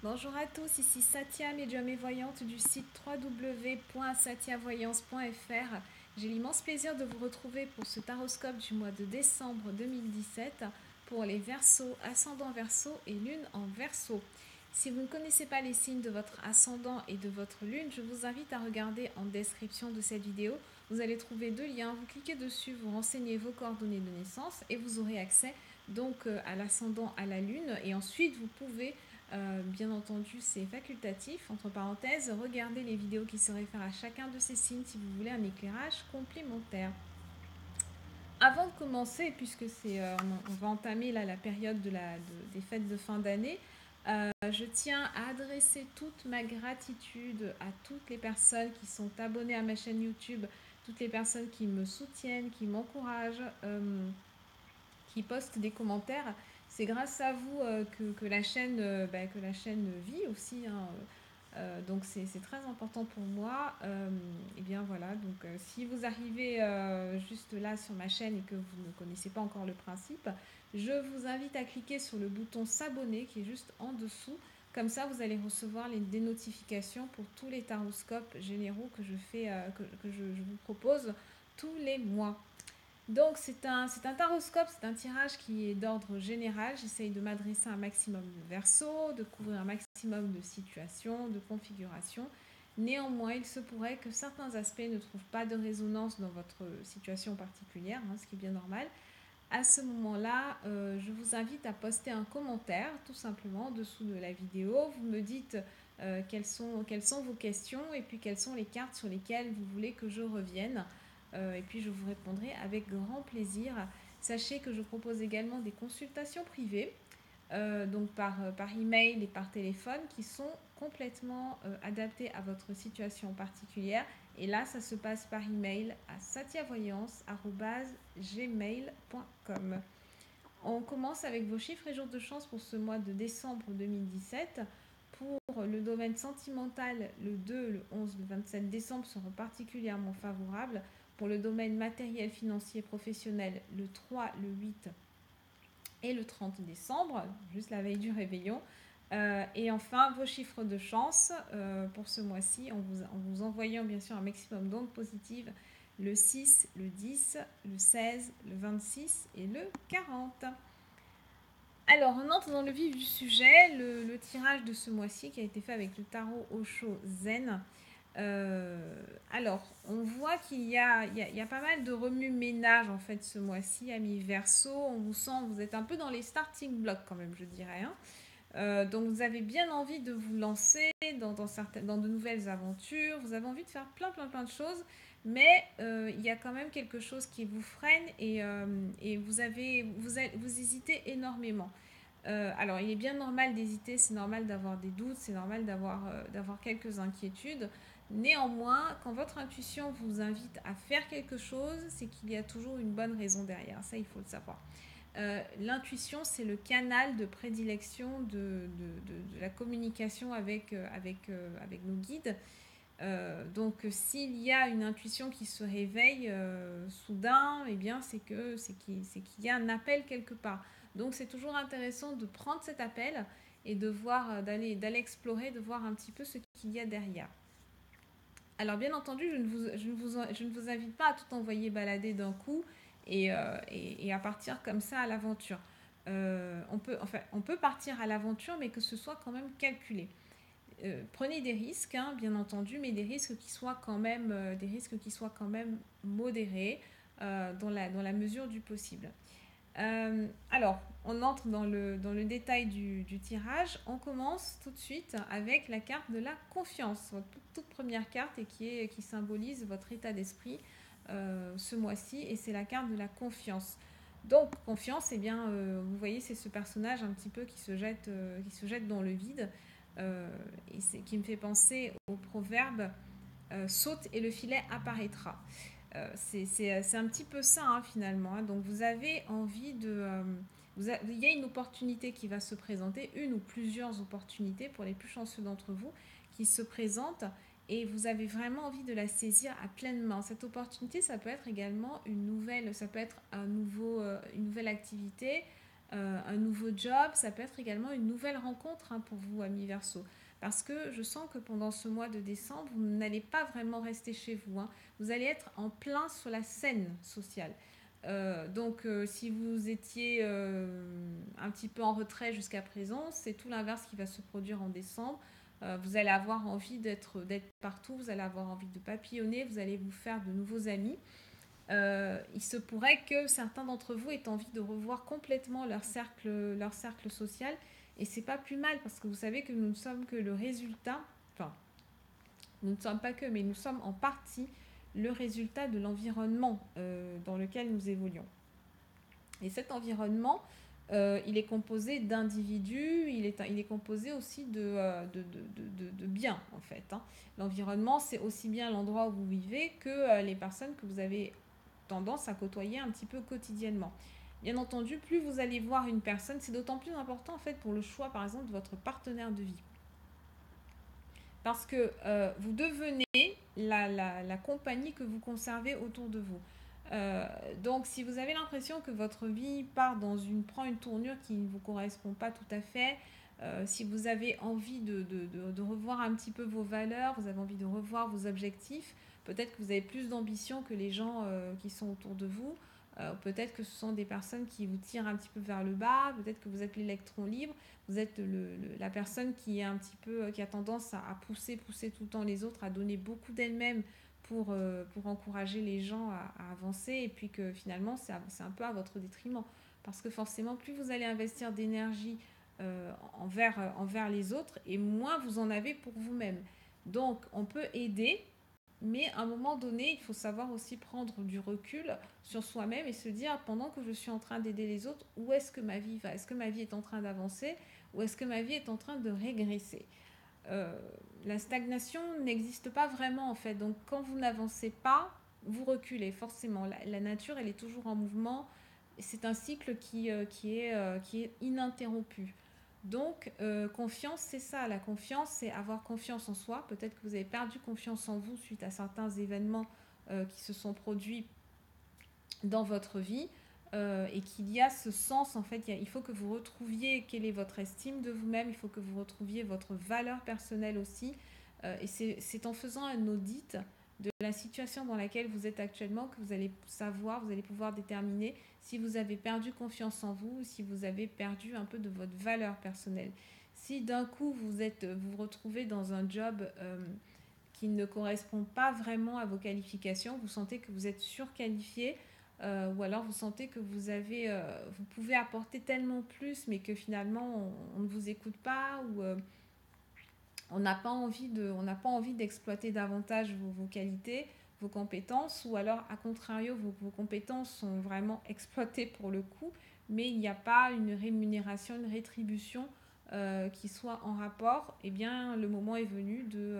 Bonjour à tous, ici Satia, médium et voyante du site www.satiavoyance.fr. J'ai l'immense plaisir de vous retrouver pour ce taroscope du mois de décembre 2017 pour les Verseaux, ascendant Verseau et lune en Verseau. Si vous ne connaissez pas les signes de votre ascendant et de votre lune, je vous invite à regarder en description de cette vidéo. Vous allez trouver deux liens, vous cliquez dessus, vous renseignez vos coordonnées de naissance et vous aurez accès donc à l'ascendant, à la lune, et ensuite vous pouvez bien entendu, c'est facultatif. Entre parenthèses, regardez les vidéos qui se réfèrent à chacun de ces signes si vous voulez un éclairage complémentaire. Avant de commencer, puisque on va entamer là, la période des fêtes de fin d'année, je tiens à adresser toute ma gratitude à toutes les personnes qui sont abonnées à ma chaîne YouTube, toutes les personnes qui me soutiennent, qui m'encouragent, qui postent des commentaires. C'est grâce à vous que la chaîne, que la chaîne vit aussi, hein. Donc c'est très important pour moi. Et bien voilà, donc si vous arrivez juste là sur ma chaîne et que vous ne connaissez pas encore le principe, je vous invite à cliquer sur le bouton s'abonner qui est juste en dessous. Comme ça, vous allez recevoir des notifications pour tous les taroscopes généraux que je fais, que je vous propose tous les mois. Donc c'est un taroscope, c'est un tirage qui est d'ordre général. J'essaye de m'adresser à un maximum de versos, de couvrir un maximum de situations, de configurations. Néanmoins, il se pourrait que certains aspects ne trouvent pas de résonance dans votre situation particulière, hein, ce qui est bien normal. À ce moment-là, je vous invite à poster un commentaire, tout simplement, en dessous de la vidéo. Vous me dites quelles sont vos questions et puis quelles sont les cartes sur lesquelles vous voulez que je revienne. Et puis je vous répondrai avec grand plaisir. Sachez que je propose également des consultations privées, donc par email et par téléphone, qui sont complètement adaptées à votre situation particulière. Et là, ça se passe par email à satiavoyance@gmail.com. On commence avec vos chiffres et jours de chance pour ce mois de décembre 2017. Pour le domaine sentimental, le 2, le 11, le 27 décembre seront particulièrement favorables. Pour le domaine matériel, financier, professionnel, le 3, le 8 et le 30 décembre, juste la veille du réveillon. Et enfin, vos chiffres de chance pour ce mois-ci, en vous envoyant bien sûr un maximum d'ondes positives, le 6, le 10, le 16, le 26 et le 40. Alors, on entre dans le vif du sujet, le tirage de ce mois-ci qui a été fait avec le tarot Osho Zen. Alors, on voit qu'il y a pas mal de remue-ménage en fait ce mois-ci, amis Verseau. On vous sent, vous êtes un peu dans les starting blocks quand même, je dirais, hein. Donc vous avez bien envie de vous lancer dans de nouvelles aventures, vous avez envie de faire plein de choses, mais il y a quand même quelque chose qui vous freine et vous hésitez énormément. Alors il est bien normal d'hésiter, c'est normal d'avoir des doutes, c'est normal d'avoir quelques inquiétudes. Néanmoins, quand votre intuition vous invite à faire quelque chose, c'est qu'il y a toujours une bonne raison derrière, ça il faut le savoir. L'intuition, c'est le canal de prédilection de la communication avec nos guides. Donc, s'il y a une intuition qui se réveille soudain, eh bien, c'est qu'il y a un appel quelque part. Donc, c'est toujours intéressant de prendre cet appel et de voir, d'aller explorer, de voir un petit peu ce qu'il y a derrière. Alors, bien entendu, je ne vous invite pas à tout envoyer balader d'un coup et à partir comme ça à l'aventure. On peut partir à l'aventure, mais que ce soit quand même calculé. Prenez des risques, hein, bien entendu, mais des risques qui soient quand même, modérés dans la mesure du possible. Alors, on entre dans le détail du tirage. On commence tout de suite avec la carte de la confiance, votre toute première carte et qui symbolise votre état d'esprit ce mois-ci, et c'est la carte de la confiance. Donc, confiance, eh bien, vous voyez, c'est ce personnage un petit peu qui se jette dans le vide, qui me fait penser au proverbe saute et le filet apparaîtra. C'est un petit peu ça, hein, finalement, hein. Donc vous avez envie il y a une opportunité qui va se présenter, une ou plusieurs opportunités pour les plus chanceux d'entre vous qui se présentent, et vous avez vraiment envie de la saisir à pleine main. Cette opportunité, ça peut être également ça peut être une nouvelle activité, un nouveau job, ça peut être également une nouvelle rencontre pour vous, amis Verseau. Parce que je sens que pendant ce mois de décembre, vous n'allez pas vraiment rester chez vous. Vous allez être en plein sur la scène sociale. Si vous étiez un petit peu en retrait jusqu'à présent, c'est tout l'inverse qui va se produire en décembre. Vous allez avoir envie d'être partout, vous allez avoir envie de papillonner, vous allez vous faire de nouveaux amis. Il se pourrait que certains d'entre vous aient envie de revoir complètement leur cercle social. Et c'est pas plus mal parce que vous savez que nous ne sommes que le résultat, enfin, nous ne sommes pas que, mais nous sommes en partie le résultat de l'environnement dans lequel nous évoluons. Et cet environnement, il est composé d'individus, il est composé aussi de biens, en fait. L'environnement, c'est aussi bien l'endroit où vous vivez que les personnes que vous avez tendance à côtoyer un petit peu quotidiennement. Bien entendu, plus vous allez voir une personne, c'est d'autant plus important en fait pour le choix par exemple de votre partenaire de vie. Parce que vous devenez la compagnie que vous conservez autour de vous. Donc si vous avez l'impression que votre vie prend une tournure qui ne vous correspond pas tout à fait, si vous avez envie de revoir un petit peu vos valeurs, vous avez envie de revoir vos objectifs, peut-être que vous avez plus d'ambition que les gens qui sont autour de vous, peut-être que ce sont des personnes qui vous tirent un petit peu vers le bas, peut-être que vous êtes l'électron libre, vous êtes la personne qui est un petit peu, qui a tendance à pousser tout le temps les autres, à donner beaucoup d'elle-même pour encourager les gens à avancer, et puis que finalement c'est un peu à votre détriment. Parce que forcément, plus vous allez investir d'énergie envers les autres, et moins vous en avez pour vous-même. Donc on peut aider, mais à un moment donné, il faut savoir aussi prendre du recul sur soi-même et se dire, pendant que je suis en train d'aider les autres, où est-ce que ma vie va? Est-ce que ma vie est en train d'avancer ou est-ce que ma vie est en train de régresser? La stagnation n'existe pas vraiment en fait. Donc quand vous n'avancez pas, vous reculez forcément. La nature, elle est toujours en mouvement. C'est un cycle qui est ininterrompu. Donc, confiance, c'est ça. La confiance, c'est avoir confiance en soi. Peut-être que vous avez perdu confiance en vous suite à certains événements qui se sont produits dans votre vie et qu'il y a ce sens, en fait, il faut que vous retrouviez quelle est votre estime de vous-même, il faut que vous retrouviez votre valeur personnelle aussi. Et c'est en faisant un audit de la situation dans laquelle vous êtes actuellement que vous allez savoir, vous allez pouvoir déterminer si vous avez perdu confiance en vous, si vous avez perdu un peu de votre valeur personnelle. Si d'un coup vous retrouvez dans un job qui ne correspond pas vraiment à vos qualifications, vous sentez que vous êtes surqualifié, ou alors vous sentez que vous pouvez apporter tellement plus, mais que finalement on ne vous écoute pas, ou on n'a pas envie d'exploiter davantage vos qualités, vos compétences, ou alors à contrario vos compétences sont vraiment exploitées pour le coup, mais il n'y a pas une rémunération, une rétribution qui soit en rapport. Eh bien le moment est venu de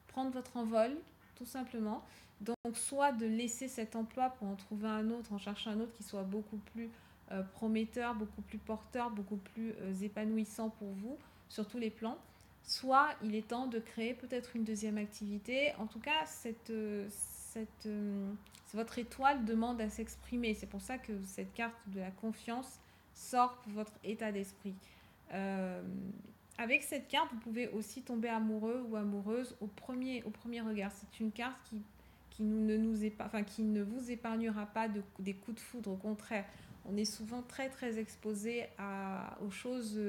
prendre votre envol tout simplement. Donc soit de laisser cet emploi pour en trouver un autre, en chercher un autre qui soit beaucoup plus prometteur, beaucoup plus porteur, beaucoup plus épanouissant pour vous sur tous les plans. Soit il est temps de créer peut-être une deuxième activité. En tout cas, votre étoile demande à s'exprimer. C'est pour ça que cette carte de la confiance sort pour votre état d'esprit. Avec cette carte, vous pouvez aussi tomber amoureux ou amoureuse au premier regard. C'est une carte qui ne vous épargnera pas des coups de foudre. Au contraire, on est souvent très très exposé aux choses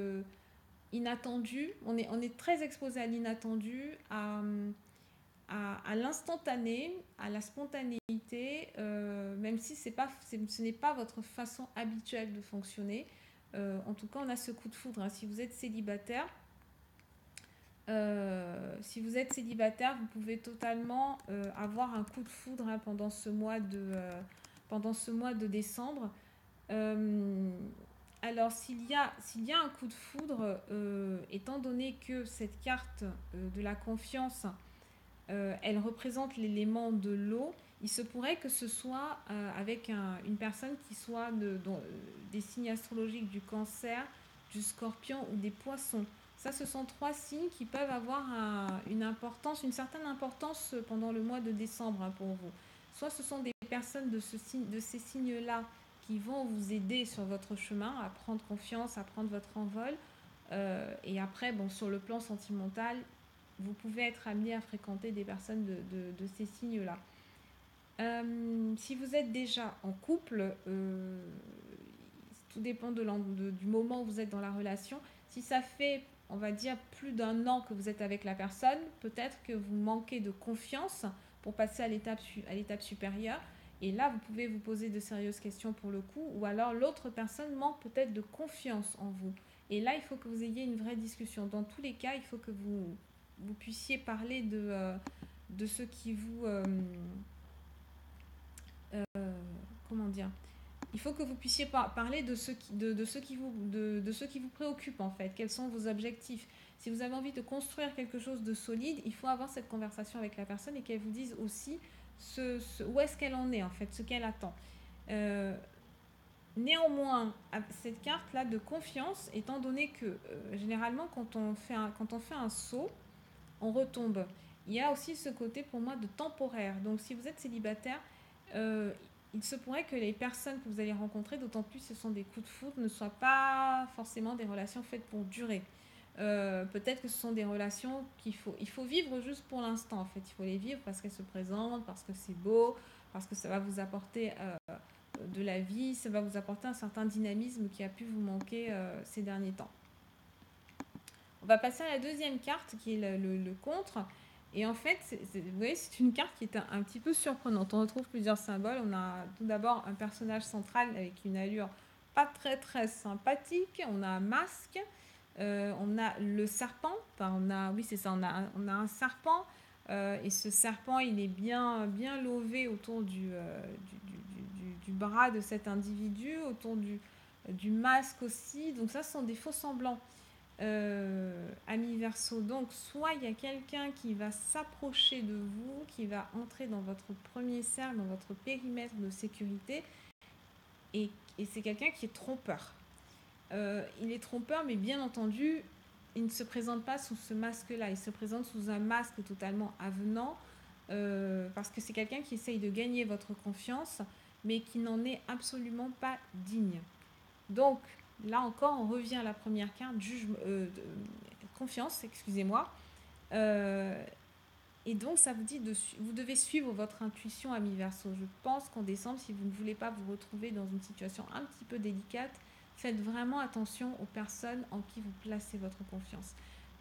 inattendues. On est très exposé à l'inattendu, à l'instantané, à la spontanéité, même si ce n'est pas votre façon habituelle de fonctionner. En tout cas, on a ce coup de foudre. Si vous êtes célibataire, vous pouvez totalement avoir un coup de foudre pendant ce mois de décembre. Alors, s'il y a un coup de foudre, étant donné que cette carte de la confiance, elle représente l'élément de l'eau, il se pourrait que ce soit avec une personne qui soit des signes astrologiques du Cancer, du Scorpion ou des Poissons. Ça, ce sont 3 signes qui peuvent avoir une certaine importance pendant le mois de décembre pour vous. Soit ce sont des personnes de ces signes-là qui vont vous aider sur votre chemin à prendre confiance, à prendre votre envol. Et après, bon, sur le plan sentimental, vous pouvez être amené à fréquenter des personnes de ces signes-là. Si vous êtes déjà en couple, tout dépend du moment où vous êtes dans la relation. Si ça fait, on va dire, plus d'un an que vous êtes avec la personne, peut-être que vous manquez de confiance pour passer à l'étape supérieure. Et là, vous pouvez vous poser de sérieuses questions pour le coup, ou alors l'autre personne manque peut-être de confiance en vous. Et là, il faut que vous ayez une vraie discussion. Dans tous les cas, il faut que vous puissiez parler de ce qui vous... comment dire, il faut que vous puissiez parler de ce qui vous préoccupe en fait. Quels sont vos objectifs? Si vous avez envie de construire quelque chose de solide, il faut avoir cette conversation avec la personne et qu'elle vous dise aussi où est-ce qu'elle en est en fait, ce qu'elle attend. Néanmoins, cette carte-là de confiance, étant donné que généralement quand on fait un saut, on retombe. Il y a aussi ce côté pour moi de temporaire. Donc si vous êtes célibataire, euh, il se pourrait que les personnes que vous allez rencontrer, d'autant plus ce sont des coups de foudre, ne soient pas forcément des relations faites pour durer. Peut-être que ce sont des relations il faut vivre juste pour l'instant en fait. Il faut les vivre parce qu'elles se présentent, parce que c'est beau, parce que ça va vous apporter de la vie, ça va vous apporter un certain dynamisme qui a pu vous manquer ces derniers temps. On va passer à la deuxième carte qui est le contre. Et en fait, vous voyez, c'est une carte qui est un petit peu surprenante. On retrouve plusieurs symboles. On a tout d'abord un personnage central avec une allure pas très très sympathique. On a un masque. On a le serpent. Enfin, oui, c'est ça. On a un serpent. Et ce serpent, il est bien lové autour du bras de cet individu, autour du masque aussi. Donc ça, ce sont des faux semblants. Amis Verseau, donc soit il y a quelqu'un qui va s'approcher de vous, qui va entrer dans votre premier cercle, dans votre périmètre de sécurité, et c'est quelqu'un qui est trompeur. Il est trompeur, mais bien entendu, il ne se présente pas sous ce masque-là, il se présente sous un masque totalement avenant, parce que c'est quelqu'un qui essaye de gagner votre confiance, mais qui n'en est absolument pas digne. Donc, là encore, on revient à la première carte, confiance, excusez-moi. Et donc, ça vous dit vous devez suivre votre intuition, ami Verseau. Je pense qu'en décembre, si vous ne voulez pas vous retrouver dans une situation un petit peu délicate, faites vraiment attention aux personnes en qui vous placez votre confiance.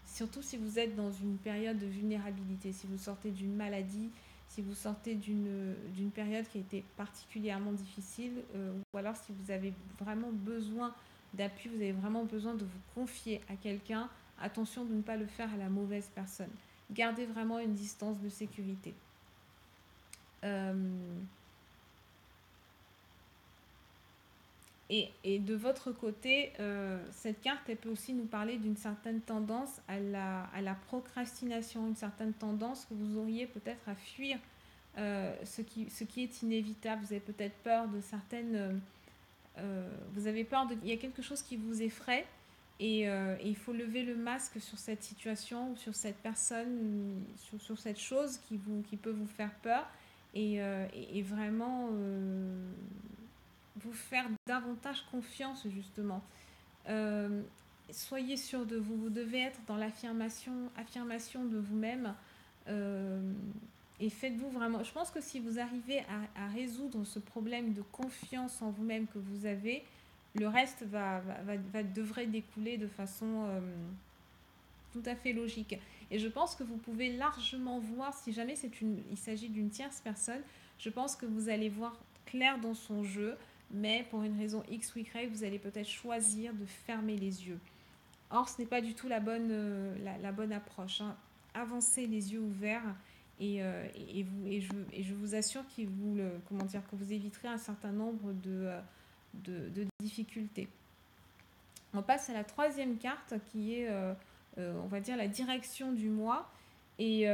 Surtout si vous êtes dans une période de vulnérabilité, si vous sortez d'une maladie, si vous sortez d'une période qui a été particulièrement difficile, ou alors si vous avez vraiment besoin d'appui, vous avez vraiment besoin de vous confier à quelqu'un, attention de ne pas le faire à la mauvaise personne. Gardez vraiment une distance de sécurité. Et de votre côté, cette carte, elle peut aussi nous parler d'une certaine tendance à la procrastination, une certaine tendance que vous auriez peut-être à fuir ce qui est inévitable. Vous avez peut-être peur de certaines... vous avez peur il y a quelque chose qui vous effraie et il faut lever le masque sur cette situation ou sur cette personne, sur cette chose qui peut vous faire peur et vraiment vous faire davantage confiance justement. Soyez sûr de vous, vous devez être dans affirmation de vous-même et faites-vous vraiment, je pense que si vous arrivez à résoudre ce problème de confiance en vous-même que vous avez, le reste devrait découler de façon tout à fait logique. Et je pense que vous pouvez largement voir, si jamais il s'agit d'une tierce personne, je pense que vous allez voir clair dans son jeu, mais pour une raison X ou Y, vous allez peut-être choisir de fermer les yeux. Or, ce n'est pas du tout la bonne approche. Hein. Avancez les yeux ouverts et je vous assure que vous éviterez un certain nombre de difficultés. On passe à la troisième carte qui est, on va dire, la direction du mois. Et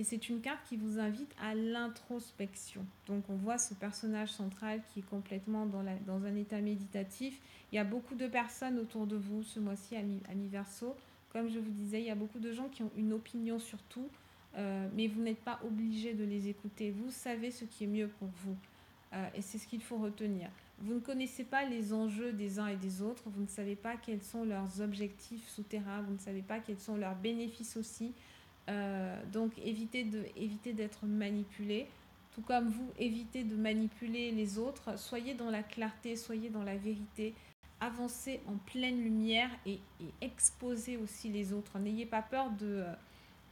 c'est une carte qui vous invite à l'introspection. Donc on voit ce personnage central qui est complètement dans un état méditatif. Il y a beaucoup de personnes autour de vous ce mois-ci, amis Verseau. Comme je vous disais, il y a beaucoup de gens qui ont une opinion sur tout, mais vous n'êtes pas obligé de les écouter. Vous savez ce qui est mieux pour vous. Et c'est ce qu'il faut retenir. vous ne connaissez pas les enjeux des uns et des autres, vous ne savez pas quels sont leurs objectifs souterrains, vous ne savez pas quels sont leurs bénéfices aussi. Donc évitez d'être manipulé. Tout comme vous, évitez de manipuler les autres. Soyez dans la clarté, soyez dans la vérité. Avancez en pleine lumière et exposez aussi les autres. N'ayez pas peur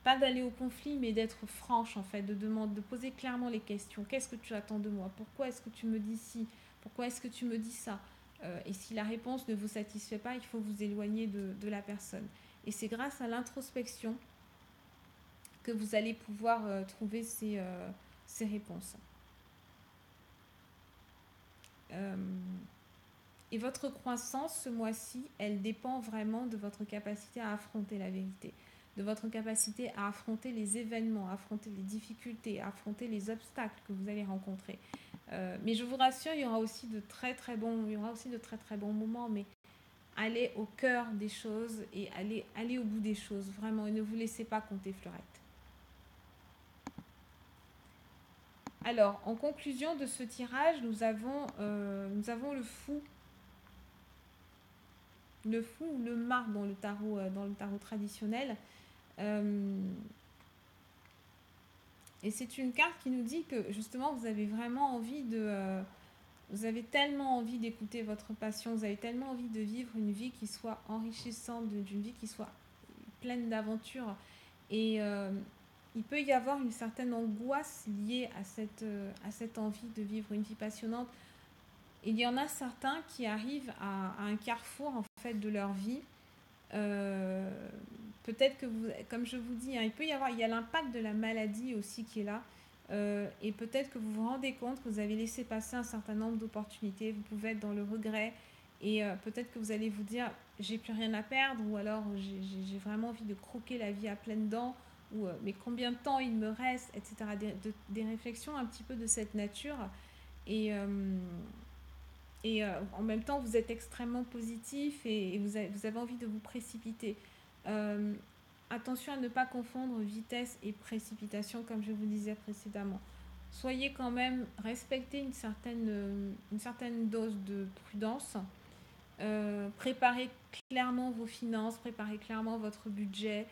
pas d'aller au conflit, mais d'être franche en fait, de poser clairement les questions. Qu'est-ce que tu attends de moi? Pourquoi est-ce que tu me dis ci? Pourquoi est-ce que tu me dis ça? Et si la réponse ne vous satisfait pas, il faut vous éloigner de la personne. Et c'est grâce à l'introspection que vous allez pouvoir trouver ces réponses. Et votre croissance ce mois-ci, elle dépend vraiment de votre capacité à affronter la vérité, de votre capacité à affronter les événements, à affronter les difficultés, à affronter les obstacles que vous allez rencontrer. Mais je vous rassure, il y aura aussi de très très bons moments, mais allez au cœur des choses et allez au bout des choses, vraiment, et ne vous laissez pas compter fleurette. Alors, en conclusion de ce tirage, nous avons le fou. Le fou ou le mât dans le tarot traditionnel. Et c'est une carte qui nous dit que justement vous avez vraiment envie vous avez tellement envie d'écouter votre passion, vous avez tellement envie de vivre une vie qui soit enrichissante, d'une vie qui soit pleine d'aventures. Et il peut y avoir une certaine angoisse liée à cette envie de vivre une vie passionnante. Il y en a certains qui arrivent à un carrefour en fait de leur vie. Peut-être que comme je vous dis, hein, il y a l'impact de la maladie aussi qui est là. Et peut-être que vous vous rendez compte que vous avez laissé passer un certain nombre d'opportunités. Vous pouvez être dans le regret. Et peut-être que vous allez vous dire, j'ai plus rien à perdre. Ou alors, j'ai vraiment envie de croquer la vie à pleines dents. Ou mais combien de temps il me reste, etc. Des réflexions un petit peu de cette nature. Et en même temps, vous êtes extrêmement positif et vous avez envie de vous précipiter. Attention à ne pas confondre vitesse et précipitation, comme je vous disais précédemment. Soyez quand même, respectez une certaine dose de prudence. Préparez clairement vos finances, préparez clairement votre budget.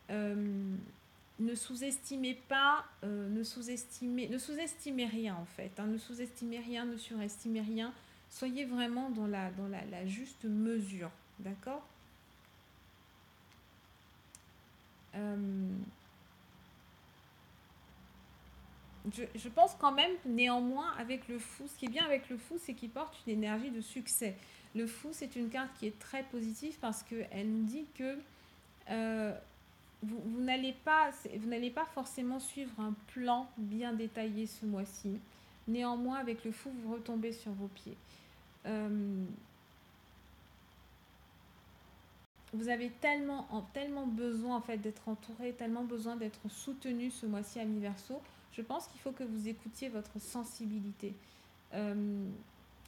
Ne sous-estimez pas, ne sous-estimez rien en fait. Hein, ne sous-estimez rien, ne surestimez rien. Soyez vraiment dans la juste mesure, d'accord? Je pense quand même, néanmoins, avec le fou, ce qui est bien avec le fou, c'est qu'il porte une énergie de succès. Le fou, c'est une carte qui est très positive parce qu'elle nous dit que vous n'allez pas forcément suivre un plan bien détaillé ce mois-ci. Néanmoins, avec le fou, vous retombez sur vos pieds. Vous avez tellement besoin en fait d'être entouré, tellement besoin d'être soutenu ce mois-ci à mi-verso. Je pense qu'il faut que vous écoutiez votre sensibilité.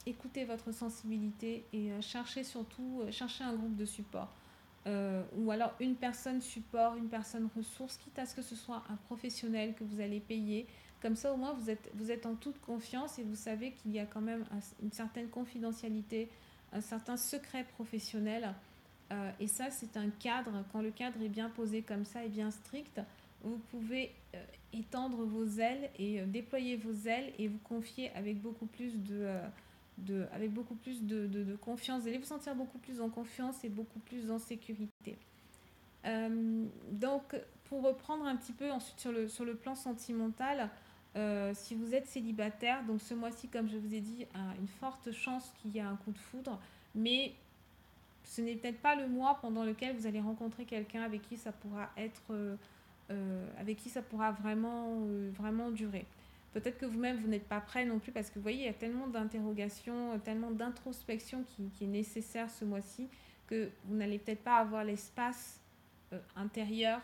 Écoutez votre sensibilité et cherchez un groupe de support. Ou alors une personne support, une personne ressource, quitte à ce que ce soit un professionnel que vous allez payer. Comme ça, au moins, vous êtes en toute confiance et vous savez qu'il y a quand même une certaine confidentialité, un certain secret professionnel. Et ça, c'est un cadre. Quand le cadre est bien posé comme ça et bien strict, vous pouvez étendre vos ailes et déployer vos ailes et vous confier avec beaucoup plus de confiance. Vous allez vous sentir beaucoup plus en confiance et beaucoup plus en sécurité. Donc, pour reprendre un petit peu ensuite sur le plan sentimental, si vous êtes célibataire, donc ce mois-ci, comme je vous ai dit, une forte chance qu'il y ait un coup de foudre, mais ce n'est peut-être pas le mois pendant lequel vous allez rencontrer quelqu'un avec qui ça pourra vraiment durer. Peut-être que vous-même, vous n'êtes pas prêt non plus parce que vous voyez, il y a tellement d'interrogations, tellement d'introspection qui est nécessaire ce mois-ci que vous n'allez peut-être pas avoir l'espace intérieur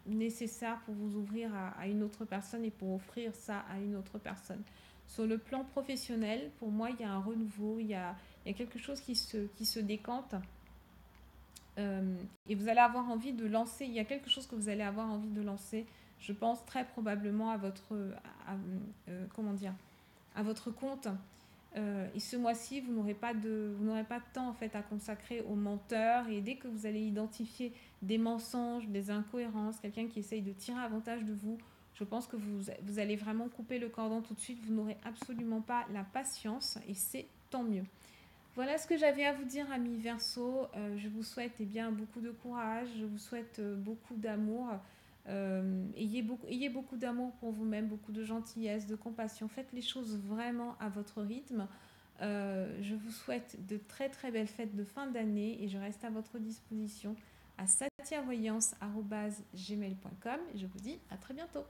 nécessaire pour vous ouvrir à une autre personne et pour offrir ça à une autre personne. Sur le plan professionnel, pour moi, il y a un renouveau, il y a quelque chose qui se décante et vous allez avoir envie de lancer, il y a quelque chose que vous allez avoir envie de lancer, je pense très probablement à votre compte. Et ce mois-ci, vous n'aurez pas de temps en fait à consacrer aux menteurs. Et dès que vous allez identifier des mensonges, des incohérences, quelqu'un qui essaye de tirer avantage de vous, je pense que vous allez vraiment couper le cordon tout de suite. Vous n'aurez absolument pas la patience et c'est tant mieux. Voilà ce que j'avais à vous dire, amis Verseau. Je vous souhaite beaucoup de courage, je vous souhaite beaucoup d'amour. Ayez beaucoup d'amour pour vous-même, beaucoup de gentillesse, de compassion. Faites les choses vraiment à votre rythme. Je vous souhaite de très très belles fêtes de fin d'année et je reste à votre disposition à satiavoyance@gmail.com et je vous dis à très bientôt.